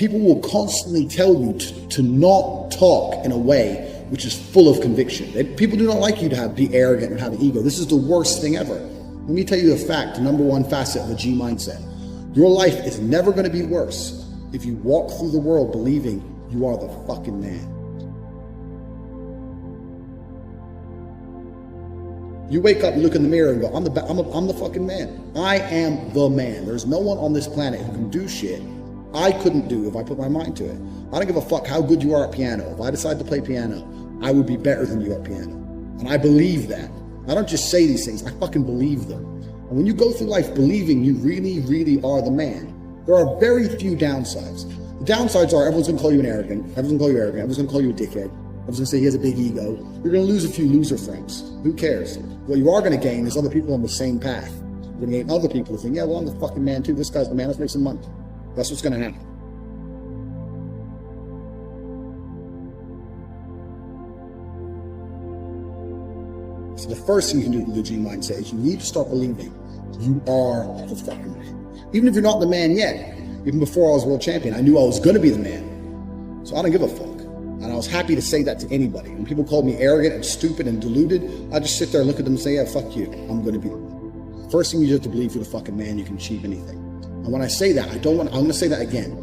people will constantly tell you to not talk in a way which is full of conviction. People do not like you to be arrogant and have an ego. This is the worst thing ever. Let me tell you the fact, the number one facet of a G mindset. Your life is never going to be worse if you walk through the world believing you are the fucking man. You wake up, you look in the mirror and go, I'm the fucking man. I am the man. There's no one on this planet who can do shit I couldn't do if I put my mind to it. I don't give a fuck how good you are at piano. If I decide to play piano, I would be better than you at piano. And I believe that. I don't just say these things, I fucking believe them. And when you go through life believing you really, really are the man, there are very few downsides. The downsides are everyone's gonna call you an arrogant, everyone's gonna call you arrogant, everyone's gonna call you a dickhead, everyone's gonna say he has a big ego. You're gonna lose a few loser friends. Who cares? What you are gonna gain is other people on the same path. You're gonna gain other people who think, yeah, well, I'm the fucking man too. This guy's the man, let's make some money. That's what's gonna happen. So the first thing you can do with the G mindset is you need to start believing you are the fucking man. Even if you're not the man yet, even before I was world champion, I knew I was going to be the man. So I don't give a fuck. And I was happy to say that to anybody. When people called me arrogant and stupid and deluded, I just sit there and look at them and say, yeah, fuck you. I'm going to be the man. First thing you do is to believe you're the fucking man, you can achieve anything. And when I say that, I'm going to say that again.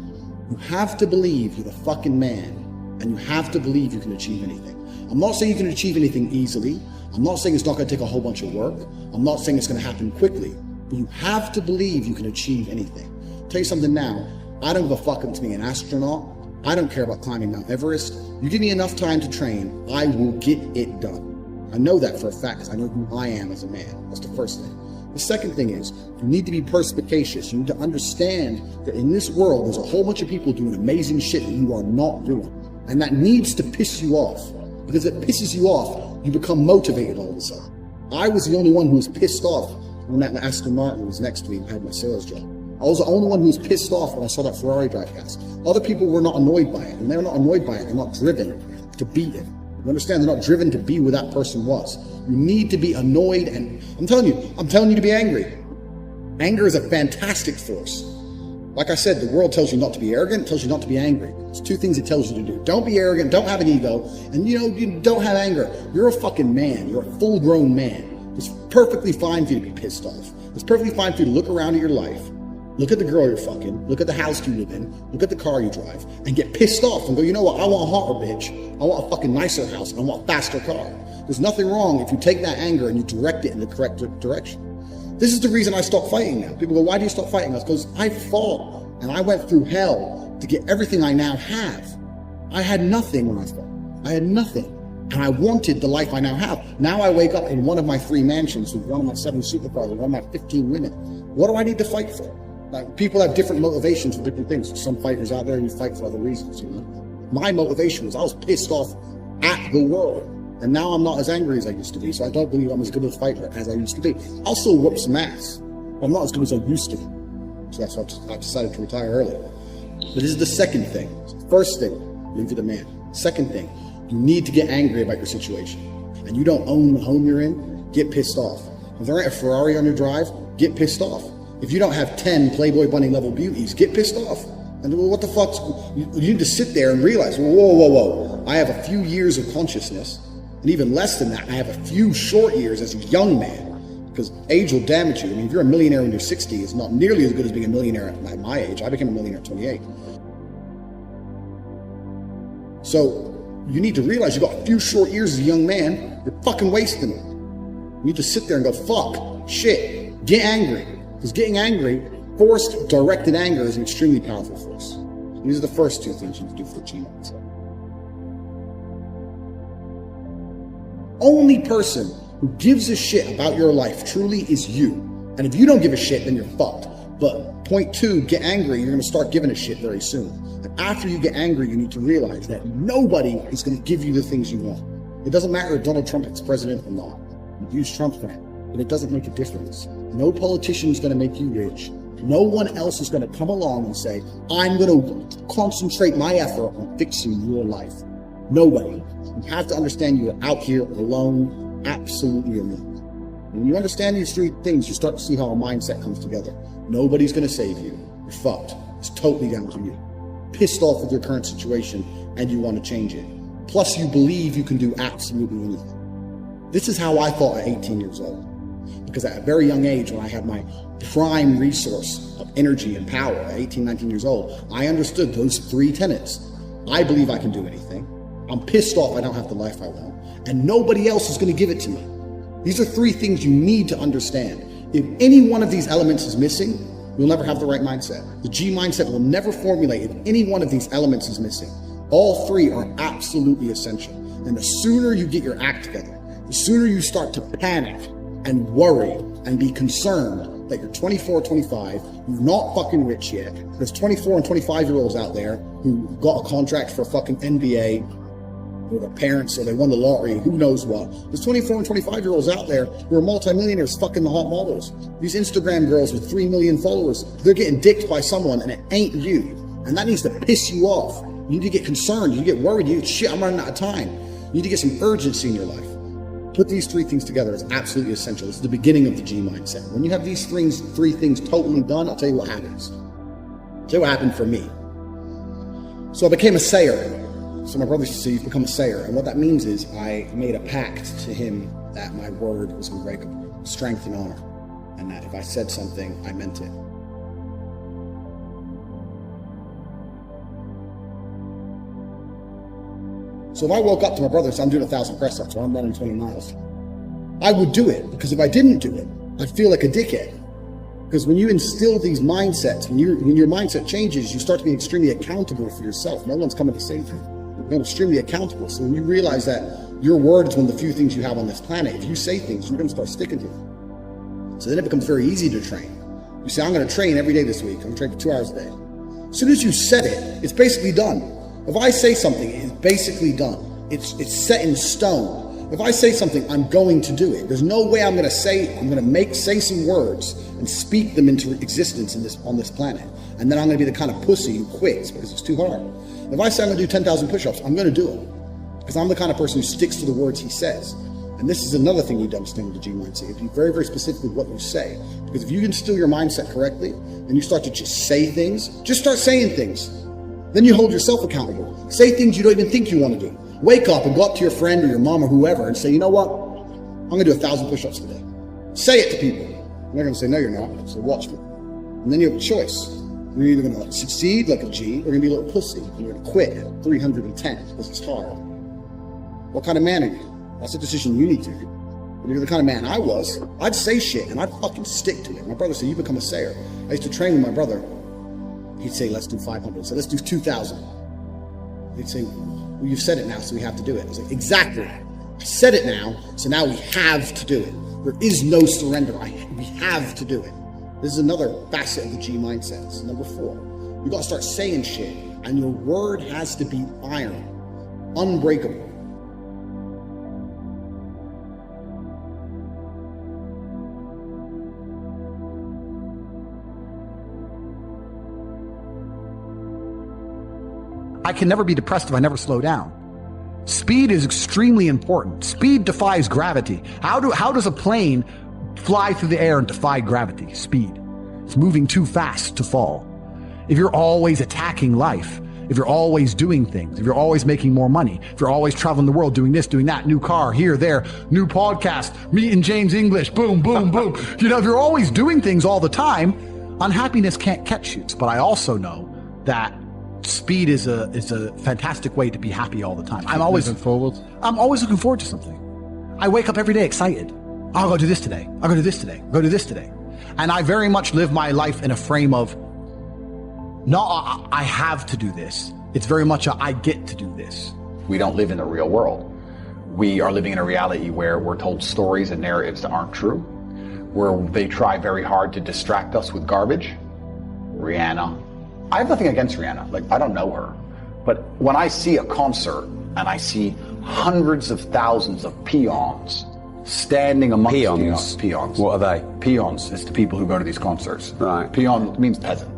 You have to believe you're the fucking man, and you have to believe you can achieve anything. I'm not saying you can achieve anything easily. I'm not saying it's not going to take a whole bunch of work. I'm not saying it's going to happen quickly, but you have to believe you can achieve anything. I'll tell you something now, I don't give a fuck to be an astronaut. I don't care about climbing Mount Everest. You give me enough time to train, I will get it done. I know that for a fact because I know who I am as a man. That's the first thing. The second thing is, you need to be perspicacious. You need to understand that in this world, there's a whole bunch of people doing amazing shit that you are not doing. And that needs to piss you off. Because if it pisses you off, you become motivated all of a sudden. I was the only one who was pissed off when that Aston Martin was next to me and had my sales job. I was the only one who was pissed off when I saw that Ferrari drive past. Other people were not annoyed by it. And they're not annoyed by it. They're not driven to beat it. You understand? They're not driven to be where that person was. You need to be annoyed, and I'm telling you to be angry. Anger is a fantastic force. Like I said, the world tells you not to be arrogant, tells you not to be angry. It's two things it tells you to do. Don't be arrogant, don't have an ego, and you don't have anger. You're a fucking man. You're a full-grown man. It's perfectly fine for you to be pissed off. It's perfectly fine for you to look around at your life, look at the girl you're fucking, look at the house you live in, look at the car you drive, and get pissed off and go, you know what, I want a hotter bitch. I want a fucking nicer house, and I want a faster car. There's nothing wrong if you take that anger and you direct it in the correct direction. This is the reason I stopped fighting now. People go, why do you stop fighting? That's because I fought and I went through hell to get everything I now have. I had nothing when I fought. I had nothing. And I wanted the life I now have. Now I wake up in one of my 3 mansions with one of my 7 supercars and one of my 15 women. What do I need to fight for? Like, people have different motivations for different things. Some fighters out there, you fight for other reasons, you know? My motivation was I was pissed off at the world. And now I'm not as angry as I used to be, so I don't believe I'm as good a fighter as I used to be. I'll still whoop some ass, but I'm not as good as I used to be. So that's why I decided to retire early. But this is the second thing. First thing, believe you're the man. Second thing, you need to get angry about your situation. And you don't own the home you're in, get pissed off. If there ain't a Ferrari on your drive, get pissed off. If you don't have 10 Playboy Bunny level beauties, get pissed off. And what the fuck? You need to sit there and realize, whoa. I have a few years of consciousness. And even less than that, I have a few short years as a young man, because age will damage you. I mean, if you're a millionaire when you're 60, it's not nearly as good as being a millionaire at my age. I became a millionaire at 28. So you need to realize you've got a few short years as a young man. You're fucking wasting them. You need to sit there and go, fuck, shit, get angry. Because getting angry, forced, directed anger is an extremely powerful force. These are the first 2 things you can do for Gmindset. Only person who gives a shit about your life truly is you. And if you don't give a shit, then you're fucked. But point 2, get angry, you're going to start giving a shit very soon. And after you get angry, you need to realize that nobody is going to give you the things you want. It doesn't matter if Donald Trump is president or not. You use Trump's fan, but it doesn't make a difference. No politician is going to make you rich. No one else is going to come along and say, I'm going to concentrate my effort on fixing your life. Nobody. You have to understand you're out here alone, absolutely alone. When you understand these 3 things, you start to see how a mindset comes together. Nobody's going to save you. You're fucked. It's totally down to you. pissed off with your current situation and you want to change it. Plus, you believe you can do absolutely anything. This is how I thought at 18 years old. Because at a very young age, when I had my prime resource of energy and power at 18, 19 years old, I understood those 3 tenets. I believe I can do anything. I'm pissed off I don't have the life I want. And nobody else is going to give it to me. These are 3 things you need to understand. If any one of these elements is missing, you'll never have the right mindset. The G mindset will never formulate if any one of these elements is missing. All 3 are absolutely essential. And the sooner you get your act together, the sooner you start to panic and worry and be concerned that you're 24, 25, you're not fucking rich yet. There's 24 and 25-year-olds out there who got a contract for a fucking NBA with their parents, or they won the lottery, who knows what. There's 24 and 25-year-olds out there who are multimillionaires fucking the hot models. These Instagram girls with 3 million followers, they're getting dicked by someone and it ain't you. And that needs to piss you off. You need to get concerned, you get worried, you get, shit, I'm running out of time. You need to get some urgency in your life. Put these 3 things together is absolutely essential. It's the beginning of the G mindset. When you have these 3 things totally done, I'll tell you what happens. I'll tell you what happened for me. So I became a sayer. So my brother used to say, you've become a sayer. And what that means is I made a pact to him that my word was unbreakable, strength and honor. And that if I said something, I meant it. So if I woke up to my brother and said, I'm doing 1,000 press-ups or I'm running 20 miles, I would do it, because if I didn't do it, I'd feel like a dickhead. Because when you instill these mindsets, when your mindset changes, you start to be extremely accountable for yourself. No one's coming to save you. You're extremely accountable. So when you realize that your word is one of the few things you have on this planet, if you say things, you're going to start sticking to them. So then it becomes very easy to train. You say, I'm going to train every day this week. I'm going to train for 2 hours a day. As soon as you said it, it's basically done. If I say something, it's basically done. It's set in stone. If I say something, I'm going to do it. There's no way I'm going to say some words and speak them into existence on this planet. And then I'm going to be the kind of pussy who quits because it's too hard. If I say I'm going to do 10,000 push-ups, I'm going to do it. Because I'm the kind of person who sticks to the words he says. And this is another thing you need to understand with the G mindset. You have to be very, very specific with what you say. Because if you instill your mindset correctly, and you start to just say things, just start saying things. Then you hold yourself accountable. Say things you don't even think you want to do. Wake up and go up to your friend or your mom or whoever and say, you know what? I'm going to do 1,000 push-ups today. Say it to people. And they're going to say, no, you're not. So watch me. And then you have a choice. You're either going to succeed like a G or you're going to be a little pussy. And you're going to quit at 310 because it's hard. What kind of man are you? That's a decision you need to make. If you're the kind of man I was, I'd say shit and I'd fucking stick to it. My brother said, you become a sayer. I used to train with my brother. He'd say, let's do 500. So let's do 2,000. He'd say, well, you've said it now, so we have to do it. I was like, exactly. I said it now, so now we have to do it. There is no surrender. We have to do it. This is another facet of the G mindset. This is number 4. You got to start saying shit, and your word has to be iron, unbreakable. I can never be depressed if I never slow down. Speed is extremely important. Speed defies gravity. How does a plane fly through the air and defy gravity? Speed. It's moving too fast to fall. If you're always attacking life, if you're always doing things, if you're always making more money, if you're always traveling the world doing this, doing that, new car, here, there, new podcast, meeting James English, boom, boom, boom. If you're always doing things all the time, unhappiness can't catch you. But I also know that speed is a fantastic way to be happy all the time. I'm always looking forward to something. I wake up every day excited. I'll go do this today. I'll go do this today. Go do this today. And I very much live my life in a frame of, not I have to do this. It's very much I get to do this. We don't live in the real world. We are living in a reality where we're told stories and narratives that aren't true, where they try very hard to distract us with garbage. Rihanna. I have nothing against Rihanna. Like, I don't know her. But when I see a concert and I see hundreds of thousands of peons standing amongst peons. What are they? Peons is the people who go to these concerts. Right. Peon means peasant.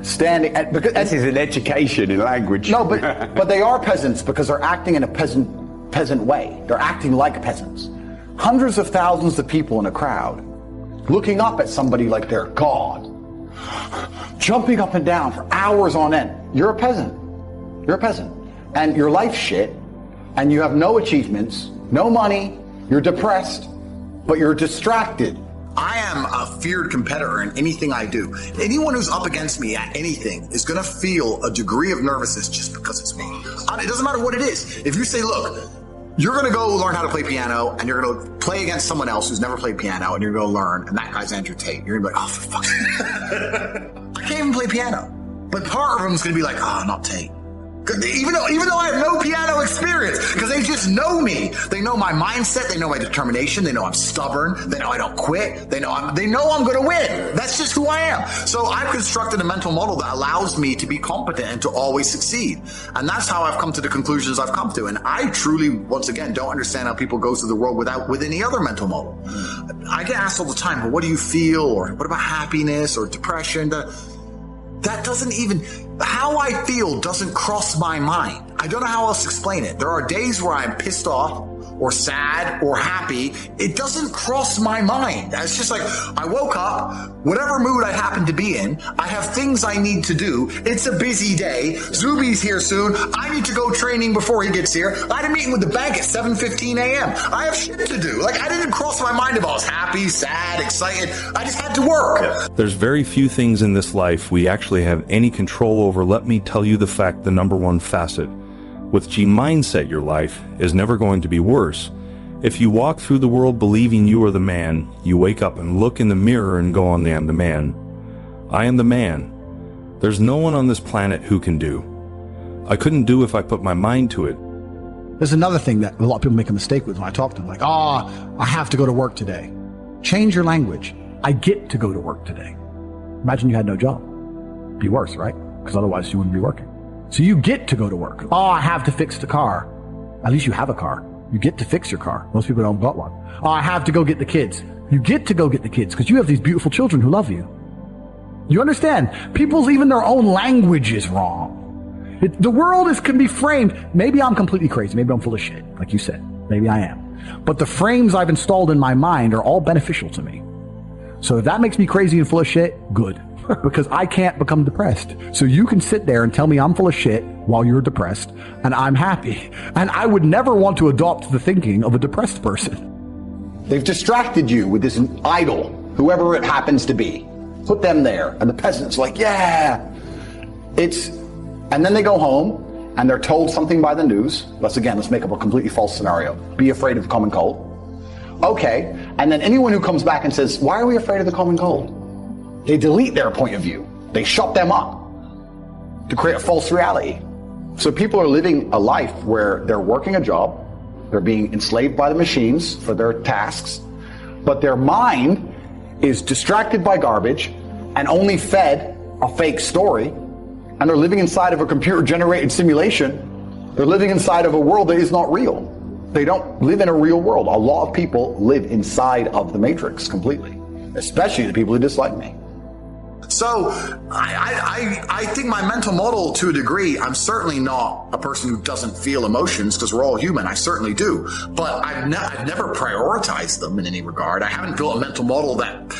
Standing at, because this is an education in language. No, but they are peasants because they're acting in a peasant way. They're acting like peasants. Hundreds of thousands of people in a crowd looking up at somebody like they're God. jumping up and down for hours on end. You're a peasant. You're a peasant. And your life's shit, and you have no achievements, no money, you're depressed, but you're distracted. I am a feared competitor in anything I do. Anyone who's up against me at anything is going to feel a degree of nervousness just because it's me. It doesn't matter what it is. If you say, look, you're going to go learn how to play piano, and you're going to play against someone else who's never played piano, and you're going to learn, and that guy's Andrew Tate. You're going to be like, oh, for fuck's sake. I can't even play piano. But part of them is going to be like, oh, not Tate. Even though I have no piano experience, because they just know me. They know my mindset. They know my determination. They know I'm stubborn. They know I don't quit. They know I'm going to win. That's just who I am. So I've constructed a mental model that allows me to be competent and to always succeed. And that's how I've come to the conclusions I've come to. And I truly, once again, don't understand how people go through the world with any other mental model. I get asked all the time, but what do you feel? Or what about happiness or depression? That doesn't even, how I feel doesn't cross my mind. I don't know how else to explain it. There are days where I'm pissed off or sad or happy. It doesn't cross my mind. It's just like, I woke up, whatever mood I happen to be in, I have things I need to do. It's a busy day. Zuby's here soon. I need to go training before he gets here. I had a meeting with the bank at 7:15 a.m. I have shit to do. Like, I didn't cross my mind if I was happy, sad, excited. I just had to work. There's very few things in this life we actually have any control over. Let me tell you the number one facet. With Gmindset, your life is never going to be worse. If you walk through the world believing you are the man, you wake up and look in the mirror and go, I am the man. I am the man. There's no one on this planet who can do. I couldn't do if I put my mind to it. There's another thing that a lot of people make a mistake with when I talk to them, like, I have to go to work today. Change your language. I get to go to work today. Imagine you had no job. Be worse, right? Because otherwise you wouldn't be working. So you get to go to work. I have to fix the car. At least you have a car. You get to fix your car. Most people don't got one. I have to go get the kids. You get to go get the kids because you have these beautiful children who love you. You understand? Even their own language is wrong. The world can be framed. Maybe I'm completely crazy. Maybe I'm full of shit, like you said. Maybe I am. But the frames I've installed in my mind are all beneficial to me. So if that makes me crazy and full of shit, good. Because I can't become depressed. So you can sit there and tell me I'm full of shit while you're depressed, and I'm happy. And I would never want to adopt the thinking of a depressed person. They've distracted you with this idol, whoever it happens to be. Put them there. And the peasant's like, yeah. And then they go home and they're told something by the news. Let's make up a completely false scenario. Be afraid of the common cold. Okay. And then anyone who comes back and says, why are we afraid of the common cold? They delete their point of view. They shut them up to create a false reality. So people are living a life where they're working a job, they're being enslaved by the machines for their tasks, but their mind is distracted by garbage and only fed a fake story, and they're living inside of a computer-generated simulation. They're living inside of a world that is not real. They don't live in a real world. A lot of people live inside of the matrix completely, especially the people who dislike me. So I think my mental model, to a degree, I'm certainly not a person who doesn't feel emotions, because we're all human. I certainly do. But I've never prioritized them in any regard. I haven't built a mental model that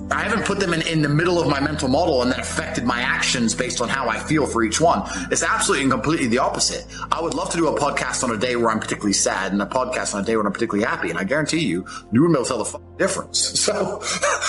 I haven't put them in the middle of my mental model and then affected my actions based on how I feel for each one. It's absolutely and completely the opposite. I would love to do a podcast on a day where I'm particularly sad and a podcast on a day where I'm particularly happy. And I guarantee you wouldn't be able to tell the difference. So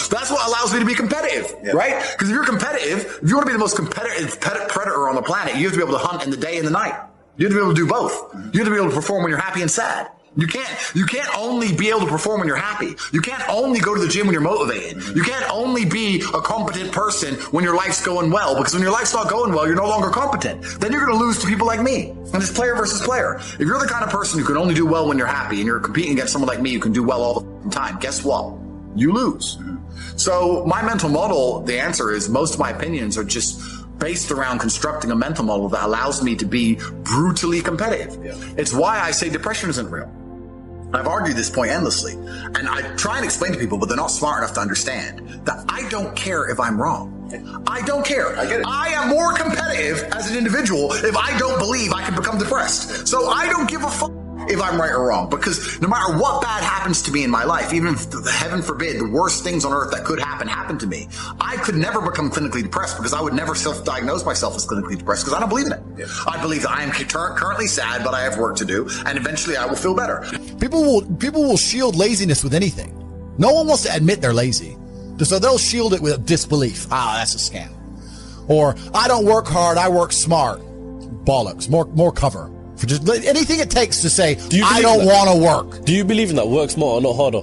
that's what allows me to be competitive, right? Because if you're competitive, if you want to be the most competitive predator on the planet, you have to be able to hunt in the day and the night. You have to be able to do both. You have to be able to perform when you're happy and sad. You can't only be able to perform when you're happy. You can't only go to the gym when you're motivated. You can't only be a competent person when your life's going well, because when your life's not going well, you're no longer competent. Then you're going to lose to people like me. And it's player versus player. If you're the kind of person who can only do well when you're happy and you're competing against someone like me who can do well all the time, guess what? You lose. So my mental model, the answer is most of my opinions are just based around constructing a mental model that allows me to be brutally competitive. It's why I say depression isn't real. I've argued this point endlessly, and I try and explain to people, but they're not smart enough to understand that I don't care if I'm wrong. I don't care. I get it. I am more competitive as an individual if I don't believe I can become depressed. So I don't give a fuck if I'm right or wrong, because no matter what bad happens to me in my life, even if, heaven forbid, the worst things on earth that could happen to me, I could never become clinically depressed, because I would never self-diagnose myself as clinically depressed, because I don't believe in it. Yeah. I believe that I am currently sad, but I have work to do, and eventually I will feel better. People will shield laziness with anything. No one wants to admit they're lazy, so they'll shield it with disbelief. That's a scam. Or, I don't work hard, I work smart. Bollocks. More cover. For just anything it takes to say, I don't want to work. Do you believe in that? Work smarter, not harder?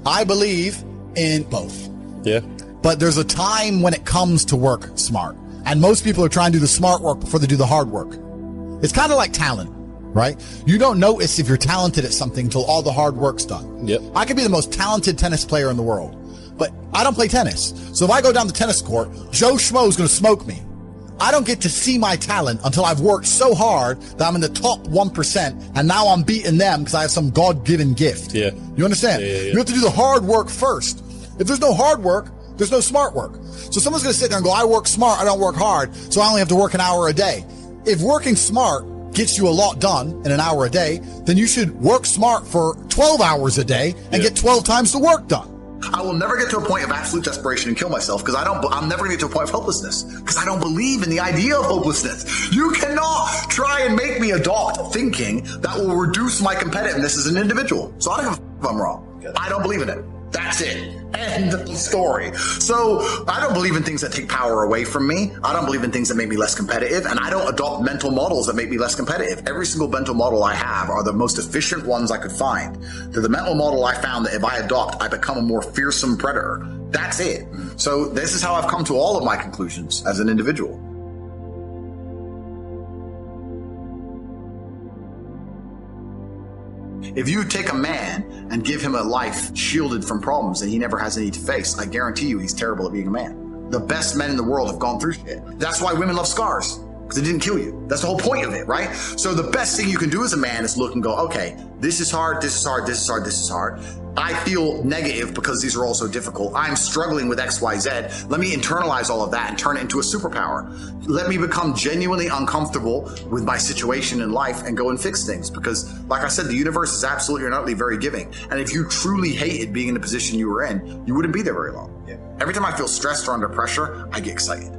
I believe in both. Yeah. But there's a time when it comes to work smart. And most people are trying to do the smart work before they do the hard work. It's kind of like talent, right? You don't notice if you're talented at something until all the hard work's done. Yep. I could be the most talented tennis player in the world, but I don't play tennis. So if I go down the tennis court, Joe Schmo's going to smoke me. I don't get to see my talent until I've worked so hard that I'm in the top 1%, and now I'm beating them because I have some God-given gift. Yeah. You understand? Yeah. You have to do the hard work first. If there's no hard work, there's no smart work. So someone's going to sit there and go, I work smart, I don't work hard, so I only have to work an hour a day. If working smart gets you a lot done in an hour a day, then you should work smart for 12 hours a day and get 12 times the work done. I will never get to a point of absolute desperation and kill myself, because I'm never going to get to a point of hopelessness, because I don't believe in the idea of hopelessness. You cannot try and make me adopt thinking that will reduce my competitiveness as an individual. So I don't give a if I'm wrong. I don't believe in it. That's it. End of story. So I don't believe in things that take power away from me. I don't believe in things that make me less competitive, and I don't adopt mental models that make me less competitive. Every single mental model I have are the most efficient ones I could find. They're the mental model I found that if I adopt, I become a more fearsome predator. That's it. So this is how I've come to all of my conclusions as an individual. If you take a man and give him a life shielded from problems that he never has any to face, I guarantee you he's terrible at being a man. The best men in the world have gone through shit. That's why women love scars, because it didn't kill you. That's the whole point of it, right? So the best thing you can do as a man is look and go, okay, this is hard, this is hard, this is hard, this is hard. I feel negative because these are all so difficult. I'm struggling with X, Y, Z. Let me internalize all of that and turn it into a superpower. Let me become genuinely uncomfortable with my situation in life and go and fix things. Because, like I said, the universe is absolutely and utterly very giving. And if you truly hated being in the position you were in, you wouldn't be there very long. Yeah. Every time I feel stressed or under pressure, I get excited.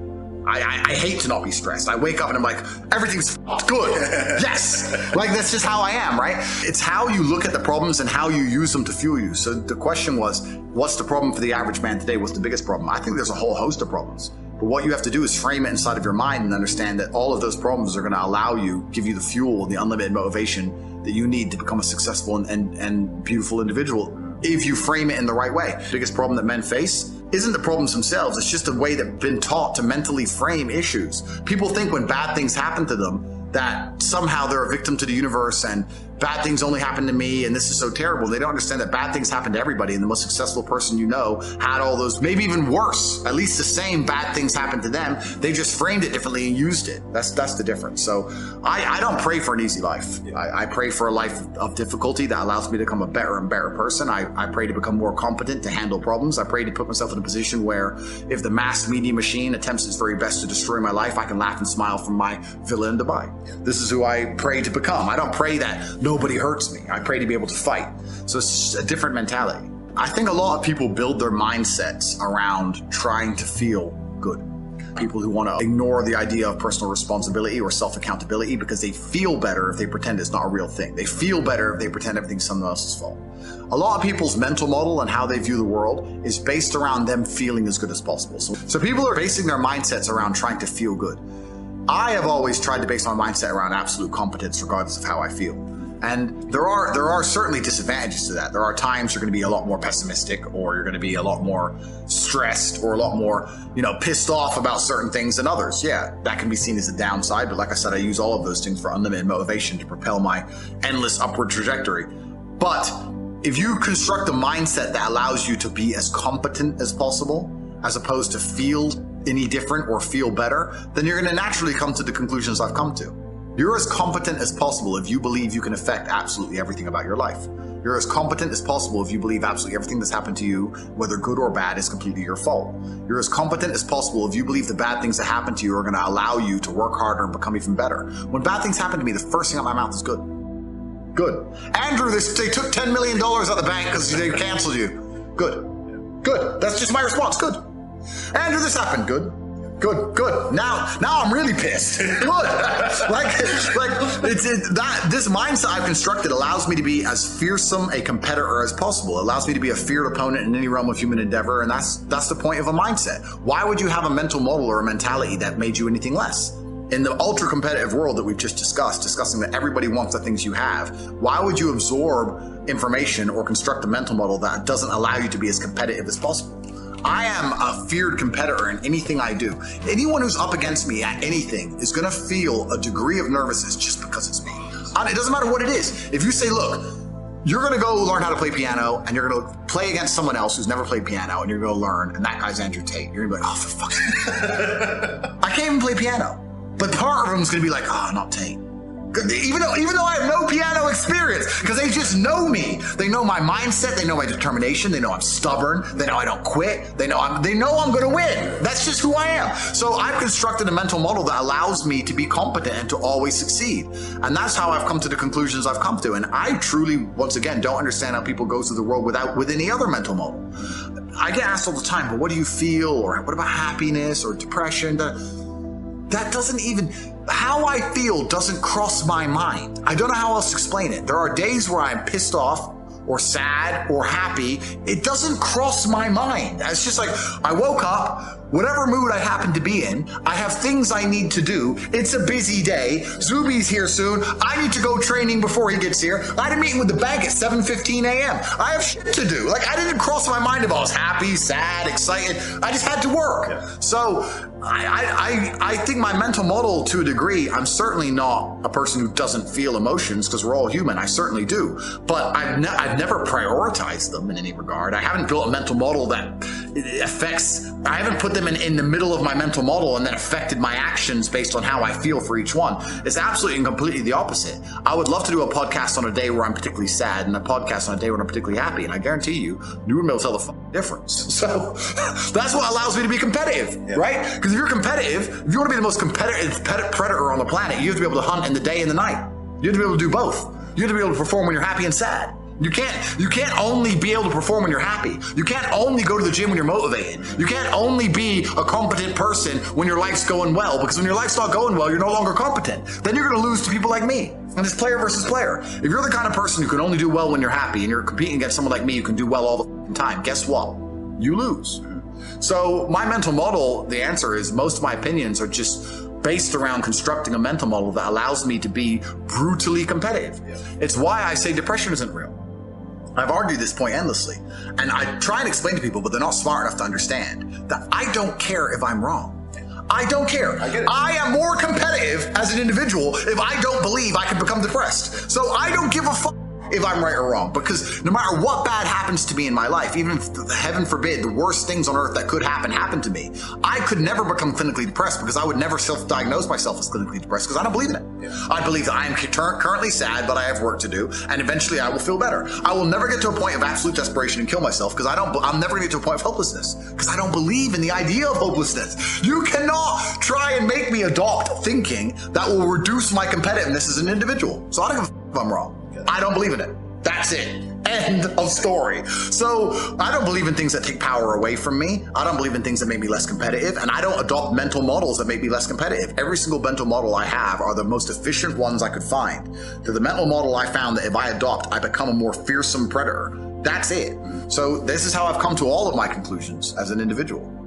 I hate to not be stressed. I wake up and I'm like, everything's good. Yes. Like, that's just how I am, right? It's how you look at the problems and how you use them to fuel you. So the question was, what's the problem for the average man today? What's the biggest problem? I think there's a whole host of problems. But what you have to do is frame it inside of your mind and understand that all of those problems are going to allow you, give you the fuel, the unlimited motivation that you need to become a successful and beautiful individual if you frame it in the right way. The biggest problem that men face isn't the problems themselves. It's just a way they've been taught to mentally frame issues. People think when bad things happen to them that somehow they're a victim to the universe and bad things only happen to me and this is so terrible. They don't understand that bad things happen to everybody, and the most successful person you know had all those, maybe even worse, at least the same bad things happened to them. They just framed it differently and used it. That's the difference. So I don't pray for an easy life. I pray for a life of difficulty that allows me to become a better and better person. I pray to become more competent to handle problems. I pray to put myself in a position where if the mass media machine attempts its very best to destroy my life, I can laugh and smile from my villa in Dubai. This is who I pray to become. I don't pray that nobody hurts me. I pray to be able to fight. So it's a different mentality. I think a lot of people build their mindsets around trying to feel good. People who want to ignore the idea of personal responsibility or self-accountability because they feel better if they pretend it's not a real thing. They feel better if they pretend everything's someone else's fault. A lot of people's mental model and how they view the world is based around them feeling as good as possible. So people are basing their mindsets around trying to feel good. I have always tried to base my mindset around absolute competence regardless of how I feel. And there are certainly disadvantages to that. There are times you're going to be a lot more pessimistic, or you're going to be a lot more stressed, or a lot more, pissed off about certain things than others. Yeah, that can be seen as a downside. But like I said, I use all of those things for unlimited motivation to propel my endless upward trajectory. But if you construct a mindset that allows you to be as competent as possible, as opposed to feel any different or feel better, then you're going to naturally come to the conclusions I've come to. You're as competent as possible if you believe you can affect absolutely everything about your life. You're as competent as possible if you believe absolutely everything that's happened to you, whether good or bad, is completely your fault. You're as competent as possible if you believe the bad things that happen to you are going to allow you to work harder and become even better. When bad things happen to me, the first thing out of my mouth is good. Good. Andrew, they took $10 million out of the bank because they canceled you. Good. Good. That's just my response. Good. Andrew, this happened. Good. Good. Now I'm really pissed. Good. This mindset I've constructed allows me to be as fearsome a competitor as possible. It allows me to be a feared opponent in any realm of human endeavor, and that's the point of a mindset. Why would you have a mental model or a mentality that made you anything less? In the ultra competitive world that we've just discussing that everybody wants the things you have, why would you absorb information or construct a mental model that doesn't allow you to be as competitive as possible? I am a feared competitor in anything I do. Anyone who's up against me at anything is going to feel a degree of nervousness just because it's me. It doesn't matter what it is. If you say, look, you're going to go learn how to play piano and you're going to play against someone else who's never played piano and you're going to learn, and that guy's Andrew Tate, you're going to be like, oh, for fuck's sake. I can't even play piano. But part of them is going to be like, oh, not Tate. Even though I have no piano experience, because they just know me. They know my mindset. They know my determination. They know I'm stubborn. They know I don't quit. They know I'm going to win. That's just who I am. So I've constructed a mental model that allows me to be competent and to always succeed. And that's how I've come to the conclusions I've come to. And I truly, once again, don't understand how people go through the world with any other mental model. I get asked all the time, but what do you feel? Or what about happiness or depression? That doesn't even, how I feel doesn't cross my mind. I don't know how else to explain it. There are days where I'm pissed off or sad or happy. It doesn't cross my mind. It's just like, I woke up, whatever mood I happen to be in, I have things I need to do. It's a busy day. Zuby's here soon. I need to go training before he gets here. I had a meeting with the bank at 7:15 a.m. I have shit to do. I didn't cross my mind if I was happy, sad, excited. I just had to work. Yeah. So I think my mental model, to a degree, I'm certainly not a person who doesn't feel emotions, because we're all human. I certainly do. But I've never prioritized them in any regard. I haven't built a mental model that I haven't put them in the middle of my mental model and then affected my actions based on how I feel for each one. It's absolutely and completely the opposite. I would love to do a podcast on a day where I'm particularly sad and a podcast on a day where I'm particularly happy. And I guarantee you wouldn't be able to tell the difference. So that's what allows me to be competitive, right? Because if you're competitive, if you want to be the most competitive predator on the planet, you have to be able to hunt in the day and the night. You have to be able to do both. You have to be able to perform when you're happy and sad. You can't only be able to perform when you're happy. You can't only go to the gym when you're motivated. You can't only be a competent person when your life's going well, because when your life's not going well, you're no longer competent. Then you're going to lose to people like me. And it's player versus player. If you're the kind of person who can only do well when you're happy and you're competing against someone like me who can do well all the time, guess what? You lose. So my mental model, the answer is most of my opinions are just based around constructing a mental model that allows me to be brutally competitive. Yeah. It's why I say depression isn't real. I've argued this point endlessly, and I try and explain to people, but they're not smart enough to understand that I don't care if I'm wrong. I don't care. I am more competitive as an individual if I don't believe I can become depressed. So I don't give a fuck if I'm right or wrong, because no matter what bad happens to me in my life, even if, heaven forbid, the worst things on earth that could happen to me, I could never become clinically depressed, because I would never self-diagnose myself as clinically depressed, because I don't believe in it. Yeah. I believe that I am currently sad, but I have work to do, and eventually I will feel better. I will never get to a point of absolute desperation and kill myself, because I'm never going to get to a point of hopelessness, because I don't believe in the idea of hopelessness. You cannot try and make me adopt thinking that will reduce my competitiveness as an individual. So I don't give a f- if I'm wrong. I don't believe in it. That's it. End of story. So I don't believe in things that take power away from me. I don't believe in things that make me less competitive, and I don't adopt mental models that make me less competitive. Every single mental model I have are the most efficient ones I could find. To the mental model I found that if I adopt, I become a more fearsome predator. That's it. So this is how I've come to all of my conclusions as an individual.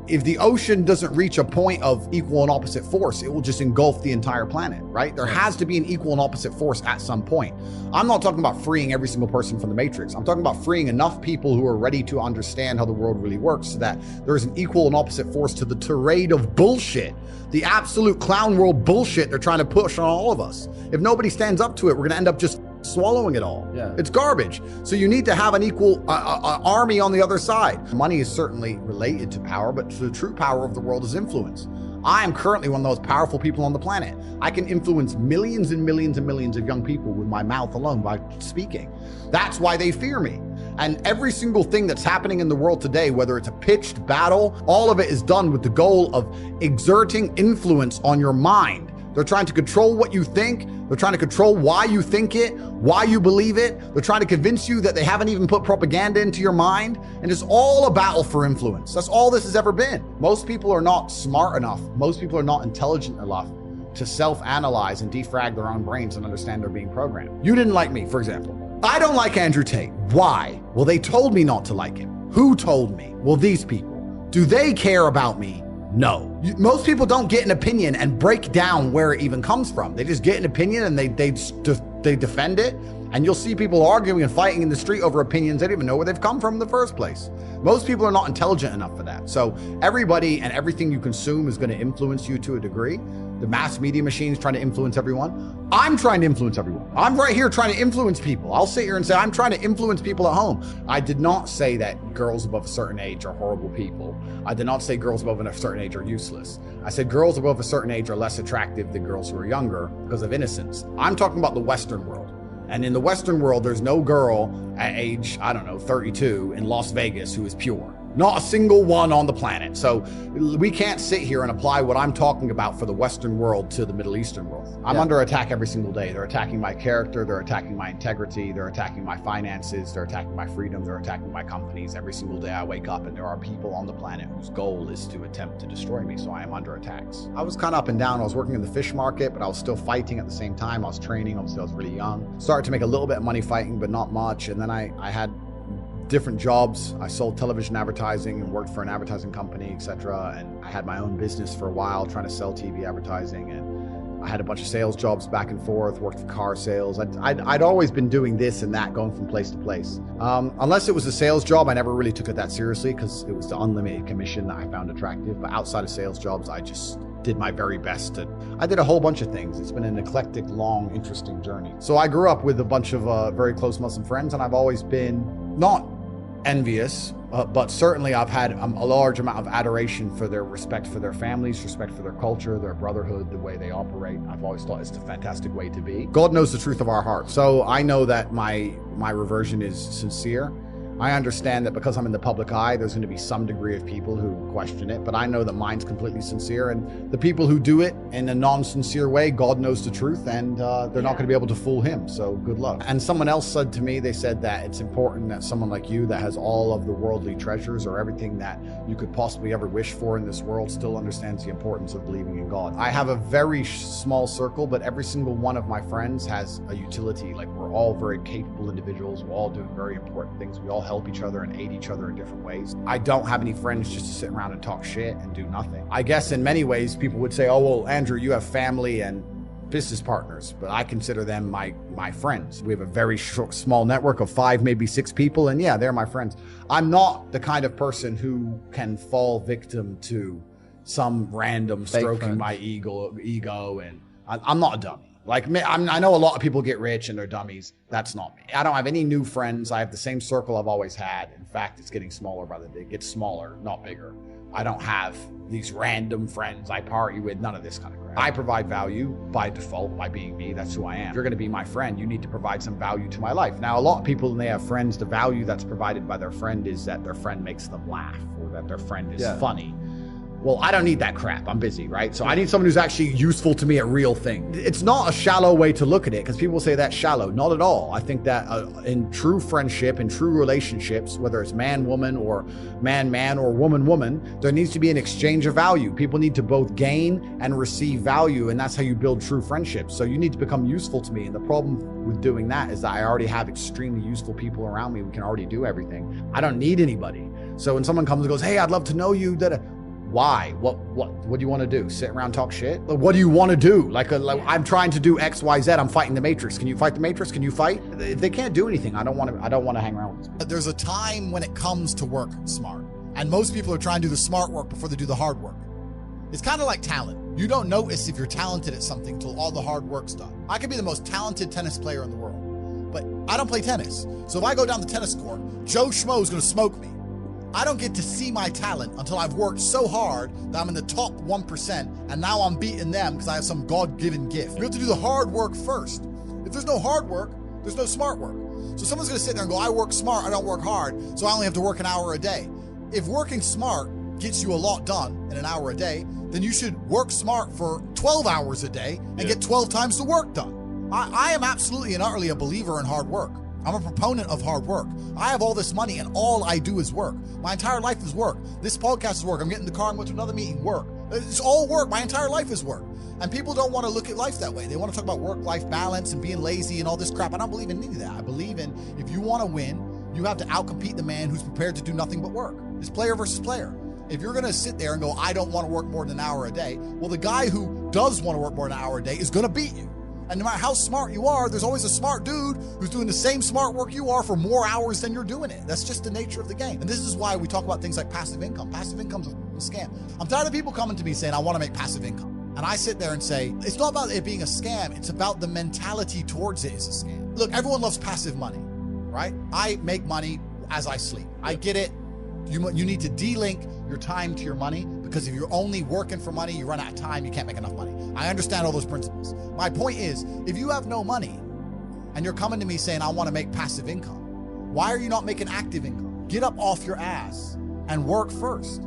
If the ocean doesn't reach a point of equal and opposite force, it will just engulf the entire planet, right? There has to be an equal and opposite force at some point. I'm not talking about freeing every single person from the matrix. I'm talking about freeing enough people who are ready to understand how the world really works so that there is an equal and opposite force to the tirade of bullshit, the absolute clown world bullshit they're trying to push on all of us. If nobody stands up to it, we're going to end up just swallowing it all. Yeah. It's garbage. So you need to have an equal army on the other side. Money is certainly related to power, but the true power of the world is influence. I am currently one of the most powerful people on the planet. I can influence millions and millions and millions of young people with my mouth alone by speaking. That's why they fear me. And every single thing that's happening in the world today, whether it's a pitched battle, all of it is done with the goal of exerting influence on your mind. They're trying to control what you think. They're trying to control why you think it, why you believe it. They're trying to convince you that they haven't even put propaganda into your mind. And it's all a battle for influence. That's all this has ever been. Most people are not smart enough. Most people are not intelligent enough to self-analyze and defrag their own brains and understand they're being programmed. You didn't like me, for example. I don't like Andrew Tate. Why? Well, they told me not to like him. Who told me? Well, these people. Do they care about me? No. Most people don't get an opinion and break down where it even comes from. They just get an opinion and they defend it. And you'll see people arguing and fighting in the street over opinions they don't even know where they've come from in the first place. Most people are not intelligent enough for that. So everybody and everything you consume is going to influence you to a degree. The mass media machine is trying to influence everyone. I'm trying to influence everyone. I'm right here trying to influence people. I'll sit here and say I'm trying to influence people at home. I did not say that girls above a certain age are horrible people. I did not say girls above a certain age are useless. I said girls above a certain age are less attractive than girls who are younger because of innocence. I'm talking about the Western world. And in the Western world, there's no girl at age, 32 in Las Vegas who is pure. Not a single one on the planet. So we can't sit here and apply what I'm talking about for the Western world to the Middle Eastern world. I'm under attack every single day. They're attacking my character. They're attacking my integrity. They're attacking my finances. They're attacking my freedom. They're attacking my companies. Every single day I wake up and there are people on the planet whose goal is to attempt to destroy me. So I am under attacks. I was kind of up and down. I was working in the fish market, but I was still fighting at the same time. I was training. Obviously, I was really young. Started to make a little bit of money fighting, but not much. And then I had different jobs. I sold television advertising and worked for an advertising company, etc. And I had my own business for a while trying to sell TV advertising. And I had a bunch of sales jobs back and forth, worked for car sales. I'd always been doing this and that, going from place to place. Unless it was a sales job, I never really took it that seriously because it was the unlimited commission that I found attractive. But outside of sales jobs, I just did my very best I did a whole bunch of things. It's been an eclectic, long, interesting journey. So I grew up with a bunch of very close Muslim friends, and I've always been not envious, but certainly I've had a large amount of adoration for their respect for their families, respect for their culture, their brotherhood, the way they operate. I've always thought it's a fantastic way to be. God knows the truth of our heart. So I know that my reversion is sincere. I understand that because I'm in the public eye, there's going to be some degree of people who question it, but I know that mine's completely sincere, and the people who do it in a non-sincere way, God knows the truth, and they're not going to be able to fool him, so good luck. And someone else said to me, they said that it's important that someone like you that has all of the worldly treasures or everything that you could possibly ever wish for in this world still understands the importance of believing in God. I have a very small circle, but every single one of my friends has a utility. Like, we're all very capable individuals. We're all doing very important things. We all help each other and aid each other in different ways. I don't have any friends just to sit around and talk shit and do nothing. I guess in many ways people would say, oh, well, Andrew, you have family and business partners, but I consider them my friends. We have a very small network of 5, maybe 6 people, and yeah, they're my friends. I'm not the kind of person who can fall victim to some random stroking my ego, and I'm not a dummy. Like, I know a lot of people get rich and they're dummies. That's not me. I don't have any new friends. I have the same circle I've always had. In fact, it's getting smaller by the day. It gets smaller, not bigger. I don't have these random friends I party with, none of this kind of crap. I provide value by default, by being me. That's who I am. If you're going to be my friend, you need to provide some value to my life. Now, a lot of people, when they have friends, the value that's provided by their friend is that their friend makes them laugh or that their friend is funny. Well, I don't need that crap. I'm busy, right? So I need someone who's actually useful to me at real things. It's not a shallow way to look at it because people say that's shallow. Not at all. I think that in true friendship, in true relationships, whether it's man-woman or man-man or woman-woman, there needs to be an exchange of value. People need to both gain and receive value, and that's how you build true friendships. So you need to become useful to me. And the problem with doing that is that I already have extremely useful people around me. We can already do everything. I don't need anybody. So when someone comes and goes, hey, I'd love to know you, why? What do you want to do? Sit around, talk shit? What do you want to do? Like I'm trying to do X, Y, Z. I'm fighting the Matrix. Can you fight the Matrix? Can you fight? If they can't do anything, I don't want to hang around with them. There's a time when it comes to work smart, and most people are trying to do the smart work before they do the hard work. It's kind of like talent. You don't notice if you're talented at something till all the hard work's done. I could be the most talented tennis player in the world, but I don't play tennis. So if I go down the tennis court, Joe Schmo is going to smoke me. I don't get to see my talent until I've worked so hard that I'm in the top 1%, and now I'm beating them because I have some God-given gift. You have to do the hard work first. If there's no hard work, there's no smart work. So someone's going to sit there and go, I work smart, I don't work hard, so I only have to work an hour a day. If working smart gets you a lot done in an hour a day, then you should work smart for 12 hours a day and get 12 times the work done. I am absolutely and utterly a believer in hard work. I'm a proponent of hard work. I have all this money and all I do is work. My entire life is work. This podcast is work. I'm getting in the car and going to another meeting, work. It's all work. My entire life is work. And people don't want to look at life that way. They want to talk about work-life balance and being lazy and all this crap. I don't believe in any of that. I believe in if you want to win, you have to outcompete the man who's prepared to do nothing but work. It's player versus player. If you're going to sit there and go, I don't want to work more than an hour a day, well, the guy who does want to work more than an hour a day is going to beat you. And no matter how smart you are, there's always a smart dude who's doing the same smart work you are for more hours than you're doing it. That's just the nature of the game. And this is why we talk about things like passive income. Passive income's a scam. I'm tired of people coming to me saying, I want to make passive income. And I sit there and say, it's not about it being a scam. It's about the mentality towards it is a scam. Look, everyone loves passive money, right? I make money as I sleep. I get it. You need to de-link your time to your money, because if you're only working for money, you run out of time, you can't make enough money. I understand all those principles. My point is, if you have no money and you're coming to me saying, I want to make passive income, why are you not making active income? Get up off your ass and work first.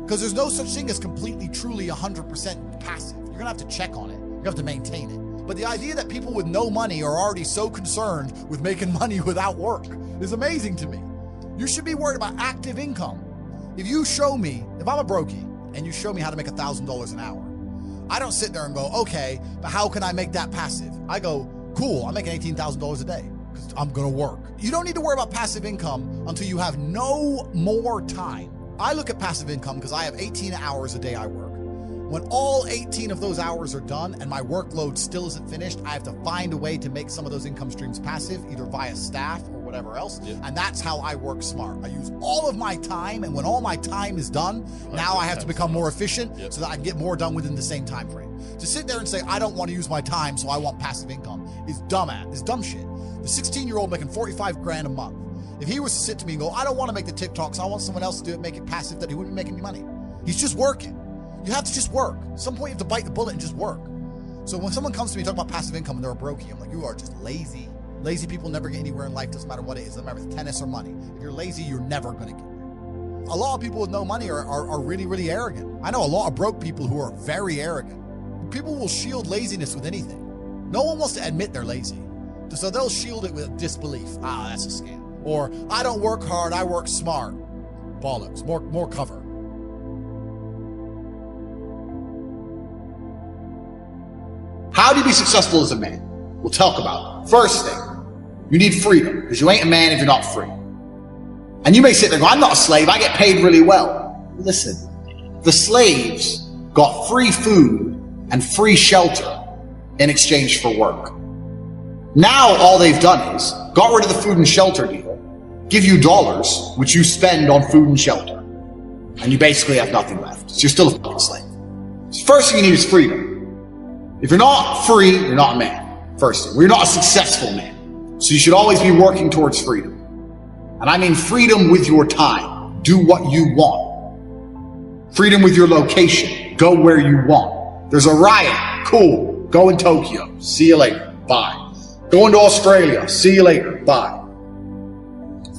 Because there's no such thing as completely, truly 100% passive. You're going to have to check on it. You have to maintain it. But the idea that people with no money are already so concerned with making money without work is amazing to me. You should be worried about active income. If you show me, if I'm a brokey and you show me how to make $1,000 an hour, I don't sit there and go, okay, but how can I make that passive? I go, cool, I'm making $18,000 a day because I'm going to work. You don't need to worry about passive income until you have no more time. I look at passive income because I have 18 hours a day I work. When all 18 of those hours are done and my workload still isn't finished, I have to find a way to make some of those income streams passive, either via staff or whatever else. Yep. And that's how I work smart. I use all of my time, and when all my time is done, now I have to become more efficient so that I can get more done within the same time frame. To sit there and say, I don't want to use my time, so I want passive income is dumb shit. The 16-year-old making 45 grand a month, if he was to sit to me and go, I don't want to make the TikToks, I want someone else to do it, make it passive, that he wouldn't be making any money. He's just working. You have to just work. At some point you have to bite the bullet and just work. So when someone comes to me talking about passive income and they're a brokey, I'm like, you are just lazy. Lazy people never get anywhere in life, doesn't matter what it is. Doesn't matter if it's tennis or money. If you're lazy, you're never going to get there. A lot of people with no money are really, really arrogant. I know a lot of broke people who are very arrogant. People will shield laziness with anything. No one wants to admit they're lazy. So they'll shield it with disbelief. Ah, that's a scam. Or, I don't work hard, I work smart. Bollocks. More cover. How do you be successful as a man? We'll talk about it. First thing, you need freedom, because you ain't a man if you're not free. And you may sit there and go, I'm not a slave, I get paid really well. Listen, the slaves got free food and free shelter in exchange for work. Now all they've done is got rid of the food and shelter deal, give you dollars, which you spend on food and shelter, and you basically have nothing left. So you're still a fucking slave. So first thing you need is freedom. If you're not free, you're not a man. First thing, you're not a successful man. So you should always be working towards freedom. And I mean freedom with your time. Do what you want. Freedom with your location. Go where you want. There's a riot. Cool. Go in Tokyo. See you later. Bye. Going to Australia. See you later. Bye.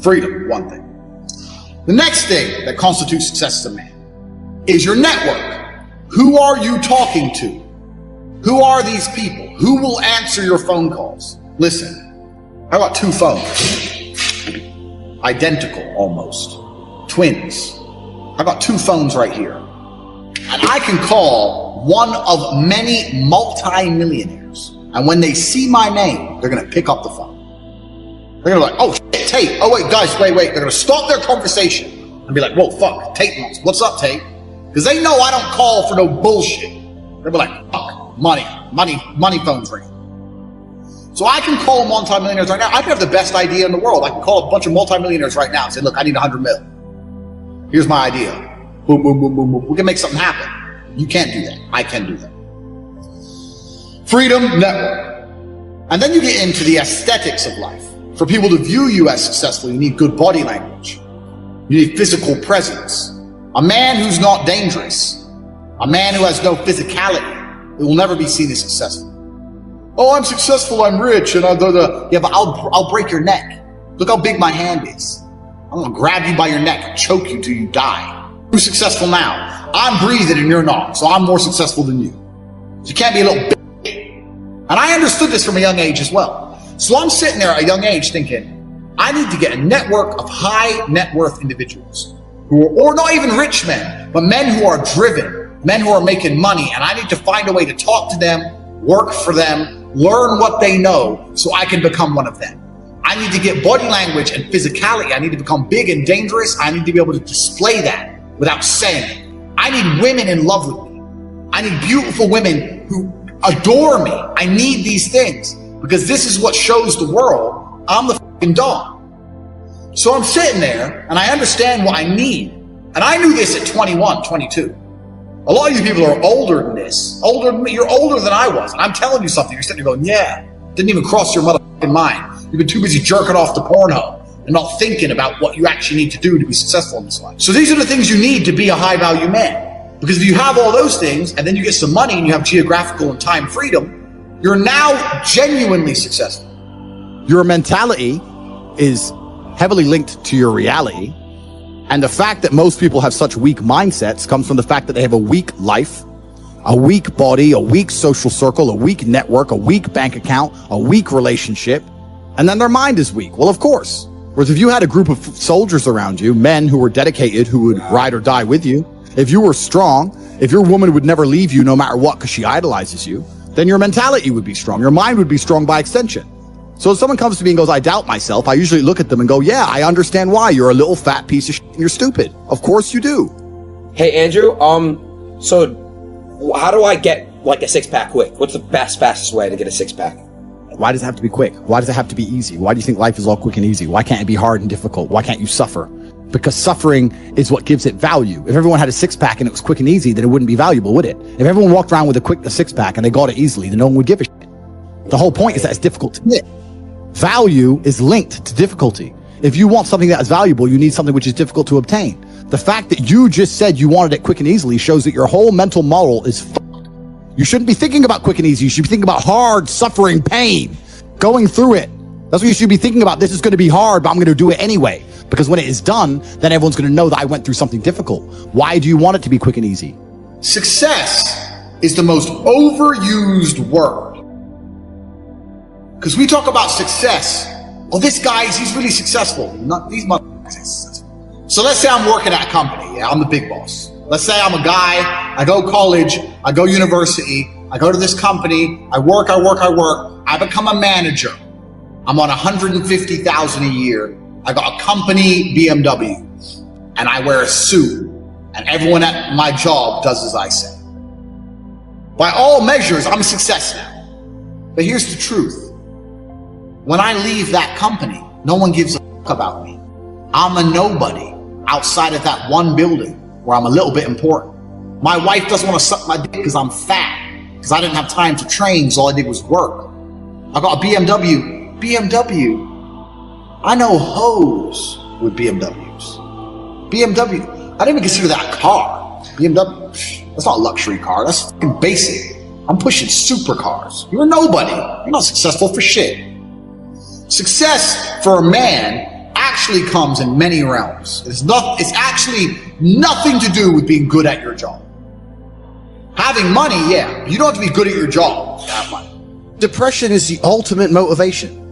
Freedom, one thing. The next thing that constitutes success as a man is your network. Who are you talking to? Who are these people? Who will answer your phone calls? Listen, I got 2 phones. Identical, almost. Twins. I got 2 phones right here. And I can call one of many multi-millionaires. And when they see my name, they're going to pick up the phone. They're going to be like, oh, shit, Tate. Oh, wait, guys, wait. They're going to stop their conversation and be like, whoa, fuck, Tate, what's up, Tate? Because they know I don't call for no bullshit. They'll be like, fuck. Money phones ringing. So I can call multi-millionaires right now. I can have the best idea in the world. I can call a bunch of multi-millionaires right now and say, look, I need 100 mil. Here's my idea. Boom, boom, boom, boom, boom. We can make something happen. You can't do that. I can do that. Freedom, network. And then you get into the aesthetics of life. For people to view you as successful, you need good body language. You need physical presence. A man who's not dangerous, a man who has no physicality, it will never be seen as successful. Oh, I'm successful, I'm rich, and yeah, but I'll break your neck. Look how big my hand is. I'm gonna grab you by your neck and choke you till you die. Who's successful now? I'm breathing and you're not, so I'm more successful than you. So you can't be a little bitch. And I understood this from a young age as well. So I'm sitting there at a young age thinking, I need to get a network of high net worth individuals who are, or not even rich men, but men who are driven, men who are making money. And I need to find a way to talk to them, work for them, learn what they know so I can become one of them. I need to get body language and physicality. I need to become big and dangerous. I need to be able to display that without saying it. I need women in love with me. I need beautiful women who adore me. I need these things because this is what shows the world I'm the fucking dog. So I'm sitting there and I understand what I need. And I knew this at 21, 22. A lot of you people are older than this. You're older than I was. And I'm telling you something. You're sitting there going, yeah, didn't even cross your motherfucking mind. You've been too busy jerking off to Pornhub and not thinking about what you actually need to do to be successful in this life. So these are the things you need to be a high value man. Because if you have all those things and then you get some money and you have geographical and time freedom, you're now genuinely successful. Your mentality is heavily linked to your reality. And the fact that most people have such weak mindsets comes from the fact that they have a weak life, a weak body, a weak social circle, a weak network, a weak bank account, a weak relationship, and then their mind is weak. Well, of course. Whereas if you had a group of soldiers around you, men who were dedicated, who would ride or die with you, if you were strong, if your woman would never leave you no matter what because she idolizes you, then your mentality would be strong. Your mind would be strong by extension. So if someone comes to me and goes, I doubt myself, I usually look at them and go, yeah, I understand why. You're a little fat piece of shit and you're stupid. Of course you do. Hey, Andrew, so how do I get like a six-pack quick? What's the fastest way to get a six-pack? Why does it have to be quick? Why does it have to be easy? Why do you think life is all quick and easy? Why can't it be hard and difficult? Why can't you suffer? Because suffering is what gives it value. If everyone had a six-pack and it was quick and easy, then it wouldn't be valuable, would it? If everyone walked around with a six-pack and they got it easily, then no one would give a shit. The whole point is that it's difficult to get. Value is linked to difficulty. If you want something that is valuable, you need something which is difficult to obtain. The fact that you just said you wanted it quick and easily shows that your whole mental model is fucked. You shouldn't be thinking about quick and easy. You should be thinking about hard, suffering, pain, going through it. That's what you should be thinking about. This is going to be hard, but I'm going to do it anyway. Because when it is done, then everyone's going to know that I went through something difficult. Why do you want it to be quick and easy? Success is the most overused word. Because we talk about success. Oh, this guy, he's really successful. Not these motherfuckers. So let's say I'm working at a company. Yeah, I'm the big boss. Let's say I'm a guy, I go college, I go university, I go to this company, I work, I become a manager. I'm on $150,000 a year. I got a company BMW and I wear a suit and everyone at my job does as I say. By all measures, I'm a success now. But here's the truth. When I leave that company, no one gives a fuck about me. I'm a nobody outside of that one building where I'm a little bit important. My wife doesn't want to suck my dick because I'm fat, because I didn't have time to train, so all I did was work. I got a BMW. I know hoes with BMWs. BMW, I don't even consider that a car. BMW, that's not a luxury car. That's fucking basic. I'm pushing supercars. You're a nobody. You're not successful for shit. Success for a man actually comes in many realms. It's actually nothing to do with being good at your job. Having money, yeah, you don't have to be good at your job to have money. Depression is the ultimate motivation.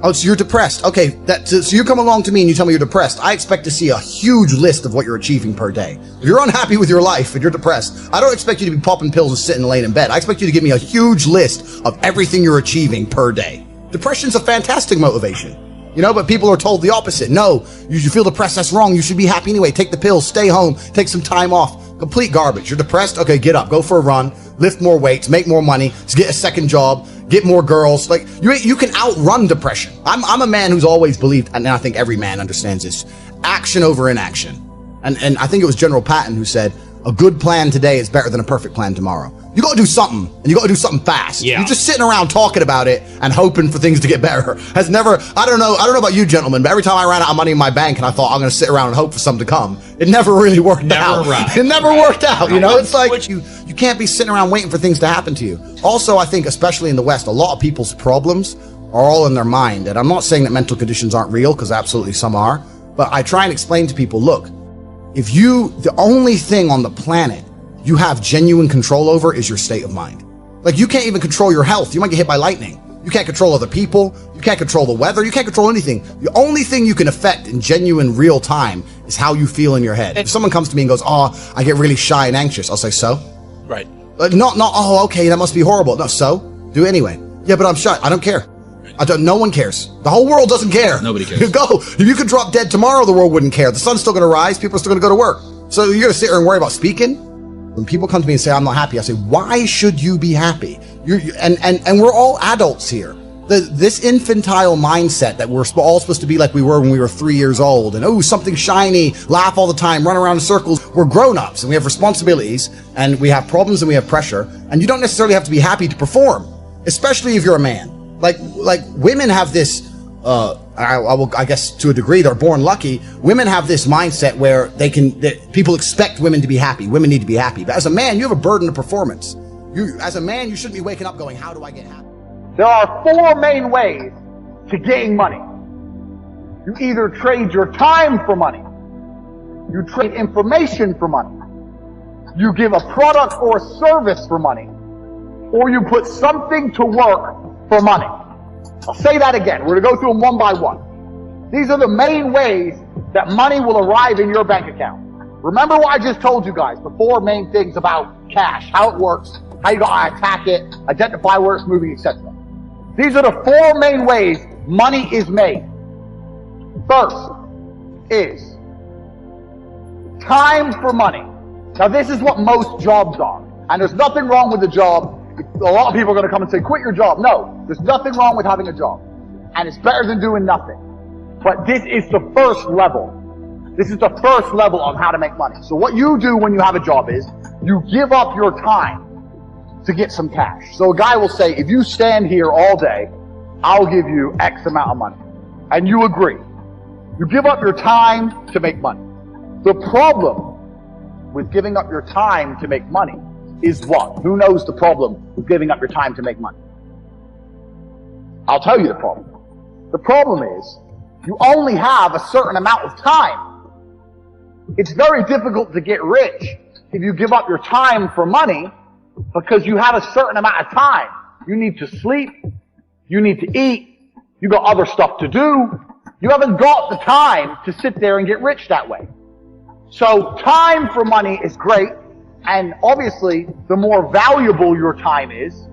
Oh, so you're depressed. Okay, so you come along to me and you tell me you're depressed. I expect to see a huge list of what you're achieving per day. If you're unhappy with your life and you're depressed, I don't expect you to be popping pills and sitting laying in bed. I expect you to give me a huge list of everything you're achieving per day. Depression's a fantastic motivation, but people are told the opposite. No, you feel depressed, that's wrong. You should be happy anyway. Take the pills, stay home, take some time off. Complete garbage. You're depressed? Okay, get up, go for a run, lift more weights, make more money, get a second job, get more girls. Like you can outrun depression. I'm a man who's always believed, and I think every man understands this, action over inaction. And I think it was General Patton who said, a good plan today is better than a perfect plan tomorrow. You got to do something, and you got to do something fast. Yeah. You're just sitting around talking about it and hoping for things to get better. Has never, I don't know about you gentlemen, but every time I ran out of money in my bank and I thought I'm going to sit around and hope for something to come, it never really worked out. It never worked out. You know, it's like you can't be sitting around waiting for things to happen to you. Also, I think, especially in the West, a lot of people's problems are all in their mind. And I'm not saying that mental conditions aren't real, because absolutely some are. But I try and explain to people, look, the only thing on the planet you have genuine control over is your state of mind. Like, you can't even control your health. You might get hit by lightning. You can't control other people. You can't control the weather. You can't control anything. The only thing you can affect in genuine real time is how you feel in your head. If someone comes to me and goes, oh, I get really shy and anxious, I'll say, so? Right. Not, oh, okay, that must be horrible. No, so? Do it anyway. Yeah, but I'm shy. I don't care. No one cares. The whole world doesn't care. Nobody cares. If you could drop dead tomorrow, the world wouldn't care. The sun's still going to rise. People are still going to go to work. So you're going to sit here and worry about speaking? When people come to me and say, I'm not happy, I say, why should you be happy? And we're all adults here. This infantile mindset that we're all supposed to be like we were when we were 3 years old, and oh, something shiny, laugh all the time, run around in circles. We're grown-ups and we have responsibilities and we have problems and we have pressure, and you don't necessarily have to be happy to perform, especially if you're a man. Like women have this, I guess to a degree, they're born lucky. Women have this mindset where people expect women to be happy. Women need to be happy. But as a man, you have a burden of performance. As a man, you shouldn't be waking up going, how do I get happy? There are 4 main ways to getting money. You either trade your time for money, you trade information for money, you give a product or a service for money, or you put something to work for money. I'll say that again. We're going to go through them one by one. These are the main ways that money will arrive in your bank account. Remember what I just told you guys, the 4 main things about cash, how it works, how you gotta attack it, identify where it's moving, etc. These are the 4 main ways money is made. First is time for money. Now this is what most jobs are. And there's nothing wrong with the job. A lot of people are going to come and say, quit your job. No, there's nothing wrong with having a job. And it's better than doing nothing. But this is the first level. This is the first level on how to make money. So what you do when you have a job is you give up your time to get some cash. So a guy will say, if you stand here all day, I'll give you X amount of money. And you agree. You give up your time to make money. The problem with giving up your time to make money is what? Who knows the problem with giving up your time to make money? I'll tell you the problem. The problem is you only have a certain amount of time. It's very difficult to get rich if you give up your time for money because you have a certain amount of time. You need to sleep. You need to eat. You got other stuff to do. You haven't got the time to sit there and get rich that way. So time for money is great. And obviously, the more valuable your time is,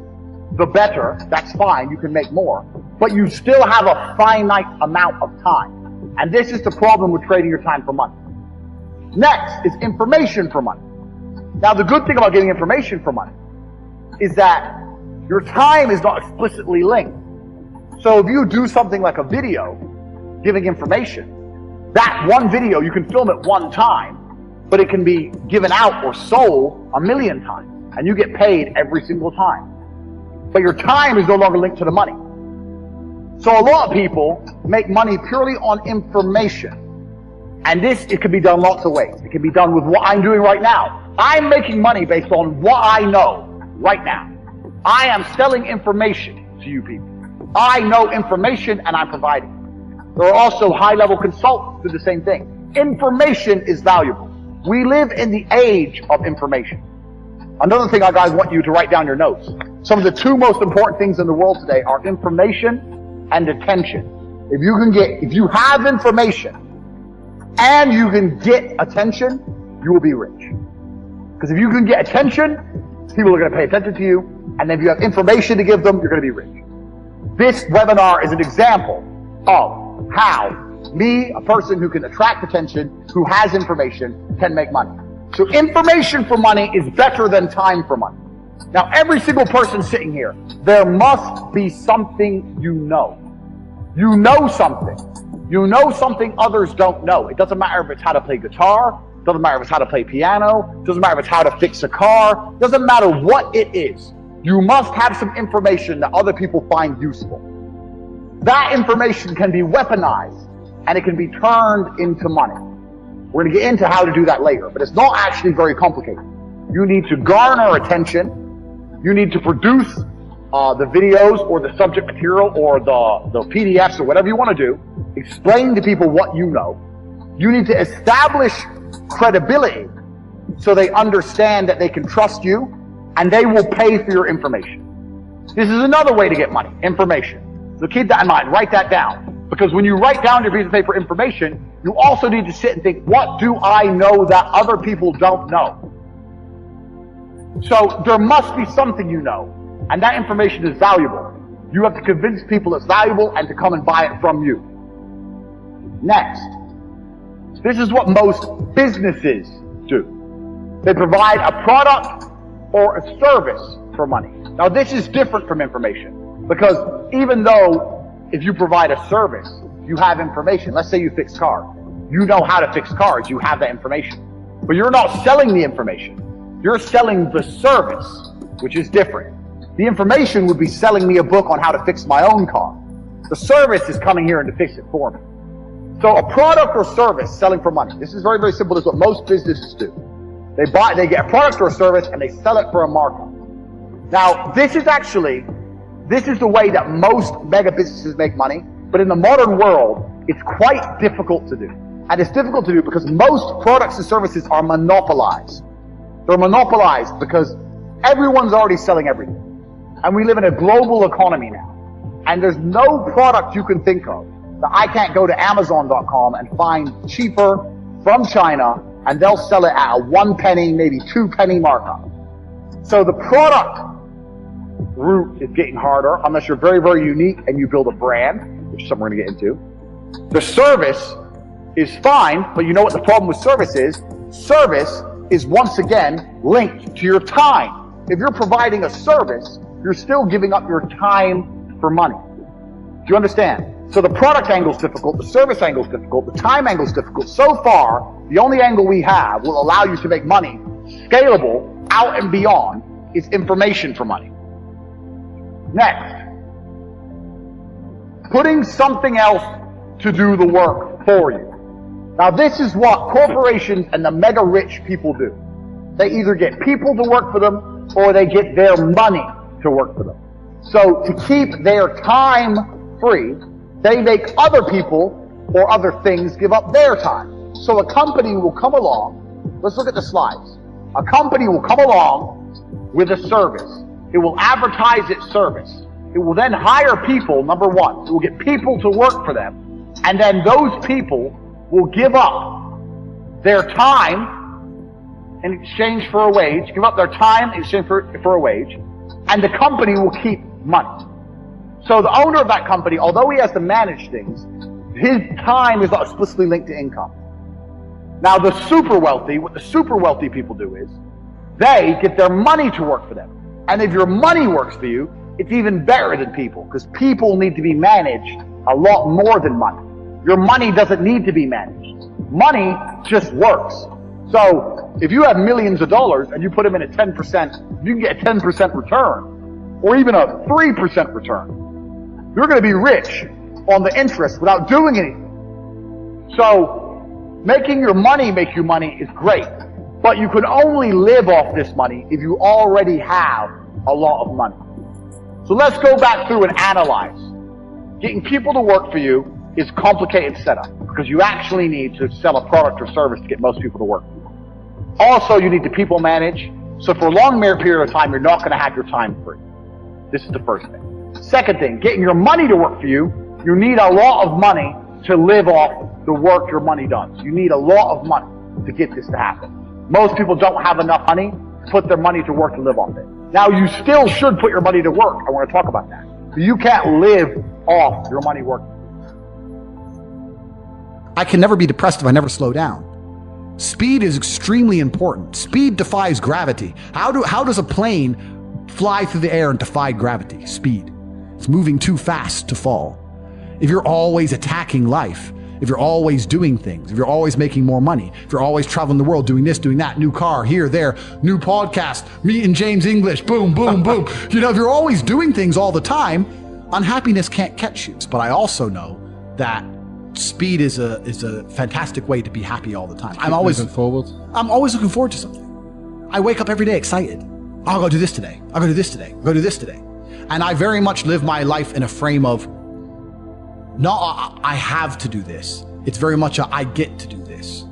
the better. That's fine. You can make more. But you still have a finite amount of time. And this is the problem with trading your time for money. Next is information for money. Now, the good thing about getting information for money is that your time is not explicitly linked. So if you do something like a video giving information, that one video, you can film it one time, but it can be given out or sold 1,000,000 times, and you get paid every single time. But your time is no longer linked to the money. So a lot of people make money purely on information. And it can be done lots of ways. It can be done with what I'm doing right now. I'm making money based on what I know right now. I am selling information to you people. I know information and I'm providing it. There are also high-level consultants who do the same thing. Information is valuable. We live in the age of information. Another thing I guys want you to write down your notes. Some of the 2 most important things in the world today are information and attention. If you have information and you can get attention, you will be rich. Because if you can get attention, people are going to pay attention to you. And if you have information to give them, you're going to be rich. This webinar is an example of how me, a person who can attract attention, who has information, can make money. So information for money is better than time for money. Now, every single person sitting here, there must be something you know. You know something. You know something others don't know. It doesn't matter if it's how to play guitar, Doesn't matter if it's how to play piano. Doesn't matter if it's how to fix a car. Doesn't matter what it is. You must have some information that other people find useful. That information can be weaponized and it can be turned into money. We're going to get into how to do that later, but it's not actually very complicated. You need to garner attention. You need to produce the videos or the subject material or the PDFs or whatever you want to do. Explain to people what you know. You need to establish credibility so they understand that they can trust you and they will pay for your information. This is another way to get money, information. So keep that in mind, write that down. Because when you write down your piece of paper information, you also need to sit and think, what do I know that other people don't know? So there must be something you know, and that information is valuable. You have to convince people it's valuable and to come and buy it from you. Next, this is what most businesses do. They provide a product or a service for money. Now this is different from information, because even though if you provide a service, you have information. Let's say you fix cars. You know how to fix cars, you have that information. But you're not selling the information. You're selling the service, which is different. The information would be selling me a book on how to fix my own car. The service is coming here and to fix it for me. So a product or service selling for money. This is very, very simple. This is what most businesses do. They get a product or a service and they sell it for a markup. Now, this is the way that most mega businesses make money, but in the modern world, it's quite difficult to do. And it's difficult to do because most products and services are monopolized. They're monopolized because everyone's already selling everything. And we live in a global economy now. And there's no product you can think of that I can't go to Amazon.com and find cheaper from China, and they'll sell it at a 1 penny, maybe 2 penny markup. So the product route is getting harder unless you're very, very unique and you build a brand, which is something we're going to get into. The service is fine, but you know what the problem with service is? Service is once again linked to your time. If you're providing a service, you're still giving up your time for money. Do you understand? So the product angle is difficult, the service angle is difficult, the time angle is difficult. So far, the only angle we have will allow you to make money scalable out and beyond is information for money. Next, putting something else to do the work for you. Now this is what corporations and the mega rich people do. They either get people to work for them or they get their money to work for them. So to keep their time free, they make other people or other things give up their time. So a company will come along, let's look at the slides. A company will come along with a service. It will advertise its service. It will then hire people, number one. It will get people to work for them. And then those people will give up their time in exchange for a wage, give up their time in exchange for a wage, and the company will keep money. So the owner of that company, although he has to manage things, his time is not explicitly linked to income. Now the super wealthy, what the super wealthy people do is, they get their money to work for them. And if your money works for you, it's even better than people, because people need to be managed a lot more than money. Your money doesn't need to be managed. Money just works. So if you have millions of dollars and you put them in at 10%, you can get a 10% return, or even a 3% return. You're going to be rich on the interest without doing anything. So making your money make you money is great, but you can only live off this money if you already have a lot of money. So let's go back through and analyze. Getting people to work for you is a complicated setup because you actually need to sell a product or service to get most people to work for you. Also, you need to people manage. So for a long period of time, you're not going to have your time free. This is the first thing. Second thing, getting your money to work for you, you need a lot of money to live off the work your money does. You need a lot of money to get this to happen. Most people don't have enough money to put their money to work to live off it. Now, you still should put your money to work. I want to talk about that. You can't live off your money working. I can never be depressed if I never slow down. Speed is extremely important. Speed defies gravity. How does a plane fly through the air and defy gravity? Speed. It's moving too fast to fall. If you're always attacking life, if you're always doing things, if you're always making more money, if you're always traveling the world, doing this, doing that, new car, here, there, new podcast, meeting James English, boom, boom, boom. If you're always doing things all the time, unhappiness can't catch you. But I also know that speed is a fantastic way to be happy all the time. I'm always looking forward to something. I wake up every day excited. I'll go do this today. I'll go do this today. I'll go do this today. And I very much live my life in a frame of, no, I have to do this. It's very much I get to do this.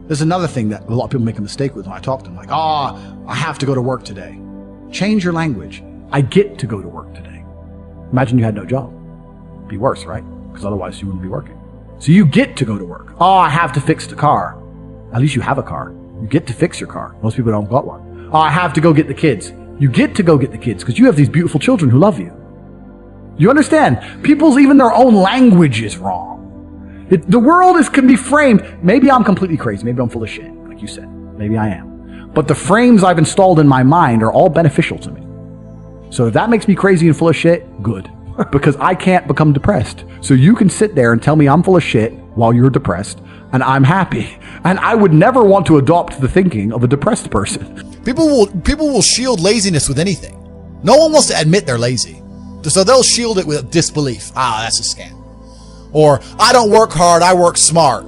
There's another thing that a lot of people make a mistake with when I talk to them, like, I have to go to work today. Change your language. I get to go to work today. Imagine you had no job. It'd be worse, right? Because otherwise you wouldn't be working. So you get to go to work. I have to fix the car. At least you have a car. You get to fix your car. Most people don't got one. I have to go get the kids. You get to go get the kids because you have these beautiful children who love you. You understand? People's, even their own language is wrong. The world can be framed. Maybe I'm completely crazy. Maybe I'm full of shit, like you said. Maybe I am. But the frames I've installed in my mind are all beneficial to me. So if that makes me crazy and full of shit, good. Because I can't become depressed. So you can sit there and tell me I'm full of shit while you're depressed, and I'm happy. And I would never want to adopt the thinking of a depressed person. People will shield laziness with anything. No one wants to admit they're lazy. So they'll shield it with disbelief. That's a scam. Or, I don't work hard, I work smart.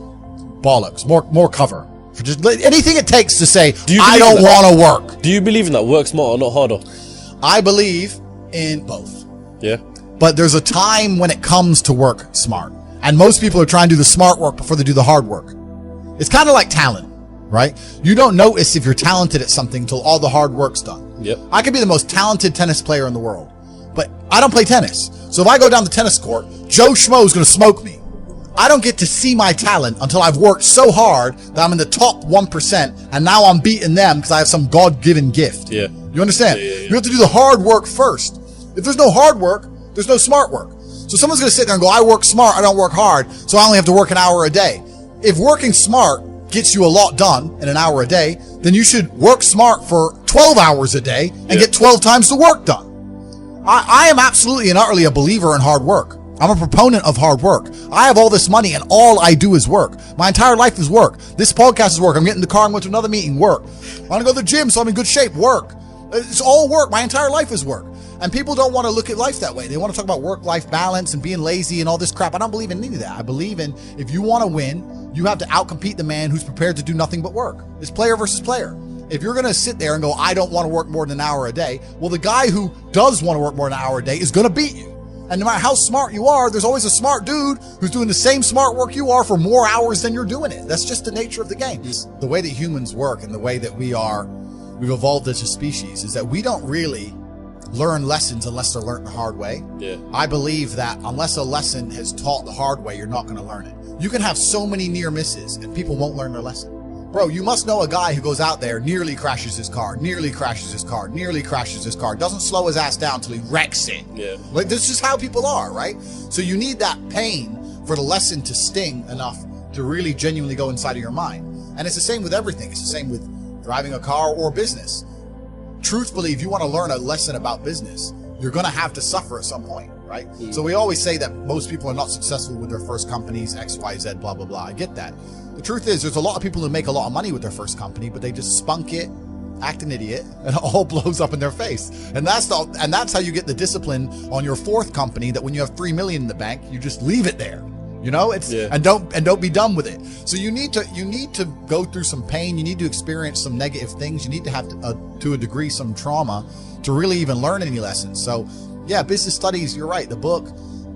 Bollocks. More cover. For just anything it takes to say, I don't want to work. Do you believe in that? Work smarter, not harder? I believe in both. Yeah. But there's a time when it comes to work smart. And most people are trying to do the smart work before they do the hard work. It's kind of like talent, right? You don't notice if you're talented at something until all the hard work's done. Yep. I could be the most talented tennis player in the world, but I don't play tennis. So if I go down the tennis court, Joe Schmo is going to smoke me. I don't get to see my talent until I've worked so hard that I'm in the top 1%, and now I'm beating them because I have some God-given gift. Yeah. You understand? Yeah. You have to do the hard work first. If there's no hard work, there's no smart work. So someone's going to sit there and go, I work smart, I don't work hard, so I only have to work an hour a day. If working smart gets you a lot done in an hour a day, then you should work smart for 12 hours a day and get 12 times the work done. I am absolutely and utterly a believer in hard work. I'm a proponent of hard work. I have all this money and all I do is work. My entire life is work. This podcast is work. I'm getting in the car, I'm going to another meeting, work. I want to go to the gym so I'm in good shape, work. It's all work. My entire life is work. And people don't want to look at life that way. They want to talk about work-life balance and being lazy and all this crap. I don't believe in any of that. I believe in, if you want to win, you have to outcompete the man who's prepared to do nothing but work. It's player versus player. If you're going to sit there and go, I don't want to work more than an hour a day, well, the guy who does want to work more than an hour a day is going to beat you. And no matter how smart you are, there's always a smart dude who's doing the same smart work you are for more hours than you're doing it. That's just the nature of the game. The way that humans work and the way that we've evolved as a species is that we don't really learn lessons unless they're learned the hard way. Yeah. I believe that unless a lesson is taught the hard way, you're not going to learn it. You can have so many near misses and people won't learn their lesson. Bro, you must know a guy who goes out there, nearly crashes his car, doesn't slow his ass down till he wrecks it. Yeah. Like, this is how people are, right? So you need that pain for the lesson to sting enough to really genuinely go inside of your mind. And it's the same with everything. It's the same with driving a car or business. Truthfully, if you want to learn a lesson about business, you're going to have to suffer at some point, right? So we always say that most people are not successful with their first companies, X, Y, Z, blah, blah, blah. I get that. The truth is, there's a lot of people who make a lot of money with their first company, but they just spunk it, act an idiot, and it all blows up in their face. And that's how you get the discipline on your fourth company, that when you have $3 million in the bank, you just leave it there. You know, and don't be done with it. So you need to go through some pain. You need to experience some negative things. You need to have to a degree some trauma to really even learn any lessons. So yeah, business studies, you're right. The book,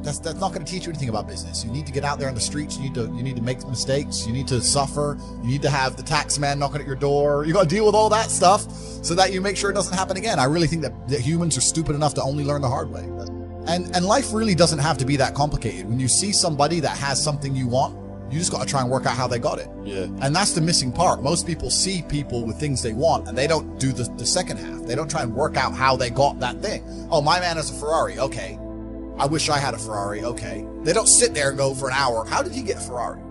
that's not going to teach you anything about business. You need to get out there on the streets. You need to make mistakes. You need to suffer. You need to have the tax man knocking at your door. You got to deal with all that stuff so that you make sure it doesn't happen again. I really think that humans are stupid enough to only learn the hard way. And life really doesn't have to be that complicated. When you see somebody that has something you want, you just got to try and work out how they got it. Yeah. And that's the missing part. Most people see people with things they want and they don't do the second half. They don't try and work out how they got that thing. Oh, my man has a Ferrari. Okay. I wish I had a Ferrari. Okay. They don't sit there and go for an hour, how did he get a Ferrari?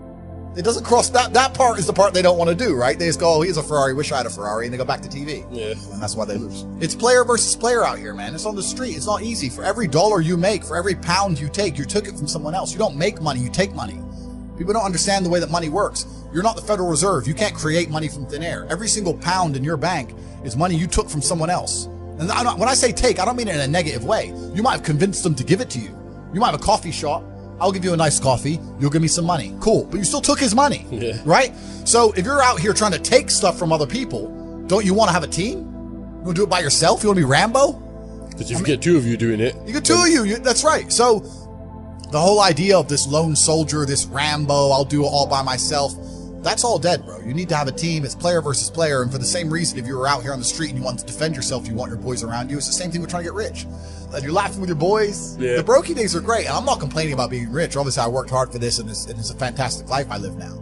It doesn't cross that part is the part they don't want to do, right? They just go, oh, he has a Ferrari, wish I had a Ferrari, and they go back to TV. Yeah. And that's why they lose. It's player versus player out here, man. It's on the street. It's not easy. For every dollar you make, for every pound you take, you took it from someone else. You don't make money, you take money. People don't understand the way that money works. You're not the Federal Reserve. You can't create money from thin air. Every single pound in your bank is money you took from someone else. And when I say take, I don't mean it in a negative way. You might have convinced them to give it to you. You might have a coffee shop. I'll give you a nice coffee. You'll give me some money. Cool. But you still took his money, right? So if you're out here trying to take stuff from other people, don't you want to have a team? You want to do it by yourself? You want to be Rambo? Because if you get two of you doing it. You get two of you. That's right. So the whole idea of this lone soldier, this Rambo, I'll do it all by myself, that's all dead, bro. You need to have a team. It's player versus player. And for the same reason, if you were out here on the street and you want to defend yourself, you want your boys around you, it's the same thing with trying to get rich. And you're laughing with your boys. Yeah. The brokey days are great. And I'm not complaining about being rich. Obviously, I worked hard for this, and it's a fantastic life I live now.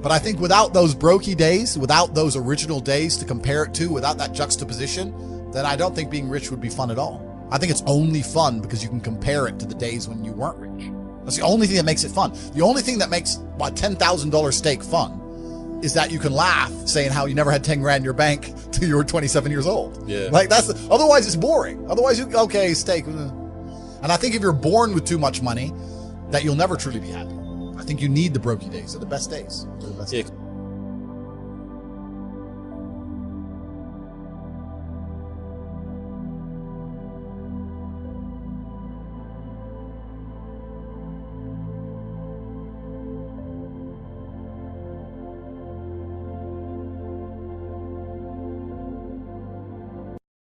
But I think without those brokey days, without those original days to compare it to, without that juxtaposition, then I don't think being rich would be fun at all. I think it's only fun because you can compare it to the days when you weren't rich. That's the only thing that makes it fun. The only thing that makes a $10,000 steak fun is that you can laugh saying how you never had 10 grand in your bank till you were 27 years old. Yeah. Like otherwise it's boring. Otherwise okay, steak. And I think if you're born with too much money, that you'll never truly be happy. I think you need the brokey days. They're the best days. They're the best days.